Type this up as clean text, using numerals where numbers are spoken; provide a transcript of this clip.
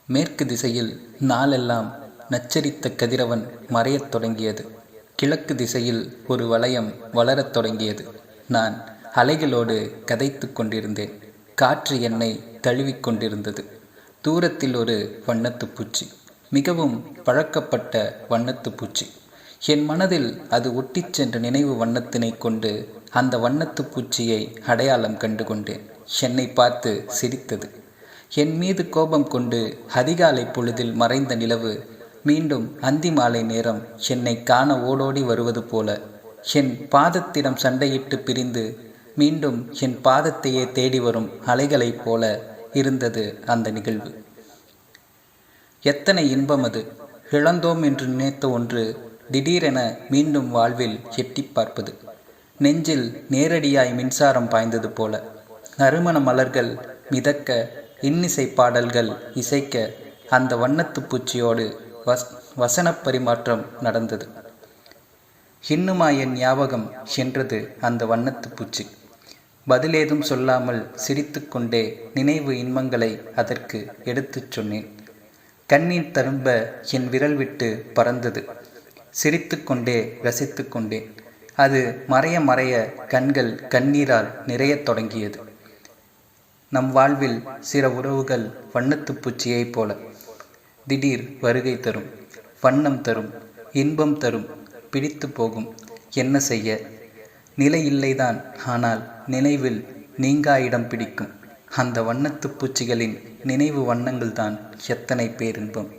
மேற்கு திசையில் நாளெல்லாம் நச்சரித்த கதிரவன் மறையத் தொடங்கியது. கிழக்கு திசையில் ஒரு வளையம் வளரத் தொடங்கியது. நான் அலைகளோடு கதைத்து கொண்டிருந்தேன். காற்று என்னை தழுவிக் கொண்டிருந்தது. தூரத்தில் ஒரு வண்ணத்து பூச்சி, மிகவும் பழக்கப்பட்ட வண்ணத்து பூச்சி. என் மனதில் அது ஒட்டிச் சென்ற நினைவு வண்ணத்தினை கொண்டு அந்த வண்ணத்து பூச்சியை அடையாளம் கண்டு கொண்டேன். என்னை பார்த்து சிரித்தது. என் மீது கோபம் கொண்டு அதிகாலை பொழுதில் மறைந்த நிலவு மீண்டும் அந்தி மாலை நேரம் என்னை காண ஓடோடி வருவது போல, என் பாதத்திடம் சண்டையிட்டு பிரிந்து மீண்டும் என் பாதத்தையே தேடி வரும் அலைகளைப் போல இருந்தது அந்த நிகழ்வு. எத்தனை இன்பம் அது! இழந்தோம் என்று நினைத்த ஒன்று திடீரென மீண்டும் வாழ்வில் எட்டி பார்ப்பது. நெஞ்சில் நேரடியாய் மின்சாரம் பாய்ந்தது போல. நறுமண மலர்கள் மிதக்க, இன்னிசை பாடல்கள் இசைக்க, அந்த வண்ணத்து பூச்சியோடு வசன பரிமாற்றம் நடந்தது. இன்னுமா என் ஞாபகம் என்றது அந்த வண்ணத்து பூச்சி. பதிலேதும் சொல்லாமல் சிரித்து கொண்டே நினைவு இன்பங்களை அதற்கு எடுத்துச் சொன்னேன். கண்ணீர் தரும்ப என் விரல் விட்டு பறந்தது. சிரித்து கொண்டே ரசித்து கொண்டேன். அது மறைய மறைய கண்கள் கண்ணீரால் நிறையத் தொடங்கியது. நம் வாழ்வில் சில உறவுகள் வண்ணத்து பூச்சியைப் போல திடீர் வருகை தரும், வண்ணம் தரும், இன்பம் தரும், பிடித்து போகும். என்ன செய்ய? நிலை இல்லைதான், ஆனால் நினைவில் நீங்கா இடம் பிடிக்கும். அந்த வண்ணத்து பூச்சிகளின் நினைவு வண்ணங்கள்தான் எத்தனை பேரின்பம்.